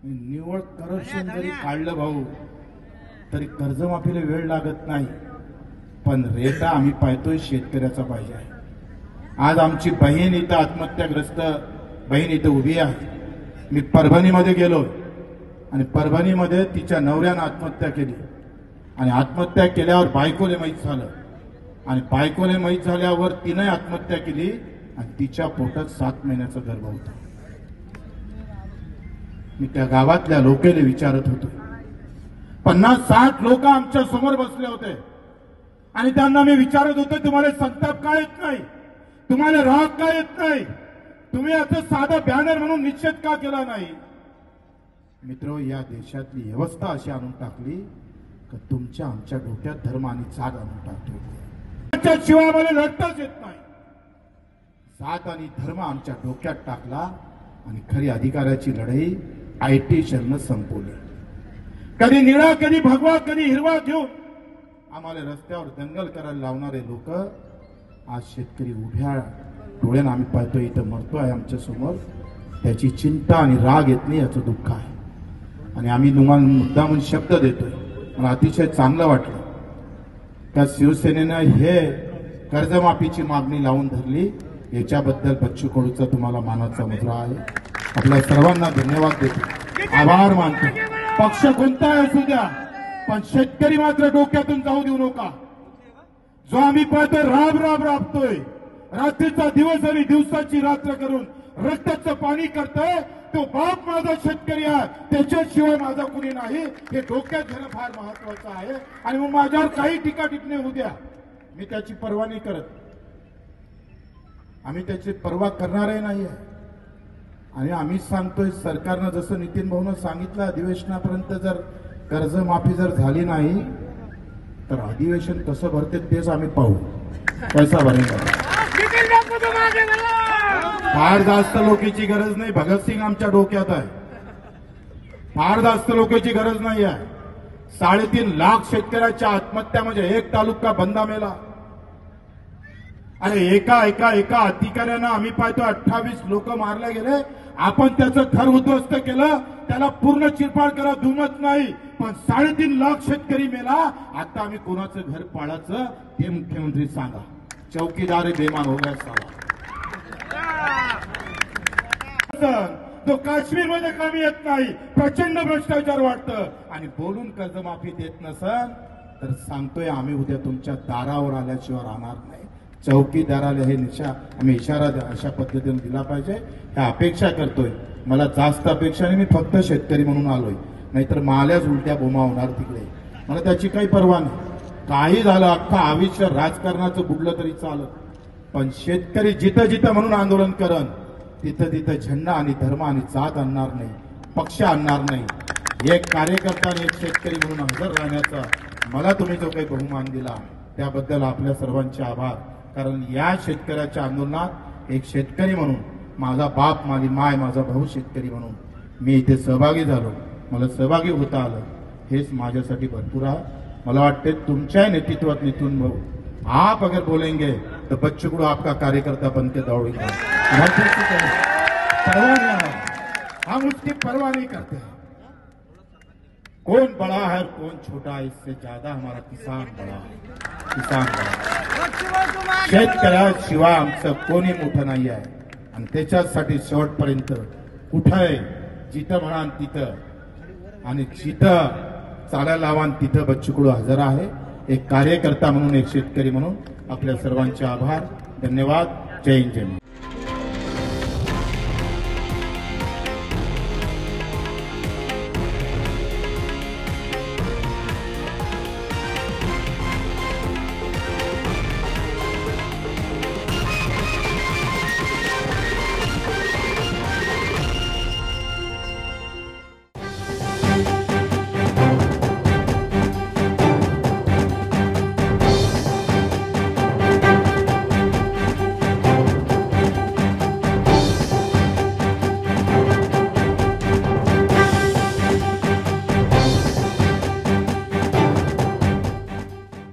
निव्वळ करप्शन जरी काढलं भाऊ तरी कर्जमाफीला वेळ लागत नाही, पण रेटा आम्ही पाहतोय शेतकऱ्याचा पाहिजे आहे। आज आमची बहीण इथं आत्महत्याग्रस्त बहीण इथं उभी आहे। मी परभणीमध्ये गेलो आणि परभणीमध्ये तिच्या नवऱ्यानं आत्महत्या केली आणि आत्महत्या केल्यावर बायकोले माहीत झालं आणि बायकोले माहीत झाल्यावर तिने आत्महत्या केली आणि तिच्या पोटात 7 महिन्याचा गर्भ होता। मी त्या गावातल्या लोकांना विचारत होतो, 50-60 लोक आमच्या समोर बसले होते आणि त्यांना मी विचारत होतो, तुम्हाला संताप का येत नाही, तुम्हाला राग का येत नाही, तुम्ही असं साधा बॅनर म्हणून निषेध का केला नाही। मित्रो, या देशातली व्यवस्था अशी आणून टाकली की तुमच्या आमच्या डोक्यात धर्म आणि जात आणून टाकतोय, शिवाय आम्हाला लढताच येत नाही। जात आणि धर्म आमच्या डोक्यात टाकला आणि खरी अधिकाराची लढाई आयटी सेलनं संपवली। कधी निळा, कधी भगवा, कधी हिरवा घेऊन आम्हाला रस्त्यावर दंगल करायला लावणारे लोक आज शेतकरी उभ्या डोळ्यानं आम्ही पाहतोय, इथं मरतोय आमच्या समोर, त्याची चिंता आणि राग येत नाही, याचं दुःख आहे। आणि आम्ही तुम्हाला मुद्दा म्हणून शब्द देतोय, मला अतिशय चांगलं वाटलं त्या शिवसेनेनं हे कर्जमाफीची मागणी लावून धरली, याच्याबद्दल बच्चू कडूचा तुम्हाला मानाचा मुद्रा आहे। आपल्या सर्वांना धन्यवाद देतो, आभार मानतो। पक्ष कोणताही असू द्या, पण शेतकरी मात्र डोक्यातून जाऊ देऊ नका। जो आम्ही पाहतोय राब राबतोय, रात्रीचा दिवस आणि दिवसाची रात्र करून रक्ताचं पाणी करतोय, तो बाप माझा शेतकरी आहे, त्याच्याशिवाय माझा कुणी नाही, हे डोक्यात घेणं फार महत्वाचं आहे। आणि मग माझ्यावर काही टीका टिप्पणी होऊ द्या, मी त्याची पर्वा नाही करत, आम्ही त्याची पर्वा करणारही नाही आहे। आणि आम्ही सांगतोय, सरकारनं जसं नितीन भाऊनं सांगितलं, अधिवेशनापर्यंत जर कर्जमाफी जर झाली नाही तर अधिवेशन कसं भरते तेच आम्ही पाहू, पैसा भरेल। फार जास्त लोकांची गरज नाही, भगतसिंग आमच्या डोक्यात आहे, फार जास्त लोकांची गरज नाही आहे। 3.5 लाख शेतकऱ्याच्या आत्महत्या म्हणजे एक तालुका बंदा मेला। अरे एका अधिकाऱ्यानं आम्ही पाहतो 28 लोक मारले गेले, आपण त्याचं घर उद्ध्वस्त केलं, त्याला पूर्ण चिरफाड करा दुमत नाही, पण 3.5 लाख शेतकरी मेला। आता आम्ही कोणाचं घर पाडायचं ते मुख्यमंत्री सांगा, चौकीदार बेमान हो गया साला। तो काश्मीरमध्ये कामी येत नाही, प्रचंड भ्रष्टाचार वाटतं आणि बोलून कर्जमाफी देत नसन तर सांगतोय, आम्ही उद्या तुमच्या दारावर आल्याशिवाय राहणार नाही। चौकीदाराला हे आम्ही इशारा अशा पद्धतीने दिला पाहिजे, ह्या अपेक्षा करतोय। मला जास्त अपेक्षा नाही, मी फक्त शेतकरी म्हणून आलोय, नाहीतर माल्याच उलट्या बोमा होणार तिकडे, मला त्याची काही पर्वा नाही। काही झालं, अख्खं आयुष्य राजकारणाचं बुडलं तरी चालत, पण शेतकरी जिथं जिथं म्हणून आंदोलन करन तिथं तिथं झेंडा आणि धर्म आणि जात आणणार नाही, पक्ष आणणार नाही। एक कार्यकर्ता आणि एक शेतकरी म्हणून हजर राहण्याचा मला तुम्ही जो काही बहुमान दिला त्याबद्दल आपल्या सर्वांचे आभार। कारण या शेतकऱ्याच्या आंदोलनात एक शेतकरी म्हणून, माझा बाप, माझी माय, माझा भाऊ शेतकरी म्हणून मी इथे सहभागी झालो, मला सहभागी होता आलं, हेच माझ्यासाठी भरपूर आहे। मला वाटते तुमच्या नेतृत्वात नितीन भाऊ, आप अगर बोलेंगे तो बच्चू कडू आपका कार्यकर्ता बनके दौड़ेगा, परवाह नहीं, हम उसकी परवाह नहीं करते। कौन बड़ा है कौन छोटा है, इससे ज्यादा हमारा किसान बड़ा है, किसान बड़ा। शेतकऱ्याशिवाय आमचं कोणी मोठं नाही आहे आणि त्याच्यासाठी शेवटपर्यंत कुठे जिथं म्हणाल तिथं आणि जिथं चालायला लावान तिथं बच्चू कडू हजर आहे। एक कार्यकर्ता म्हणून, एक शेतकरी म्हणून आपल्या सर्वांचे आभार, धन्यवाद। जय हिंद, जय महाराष्ट्र।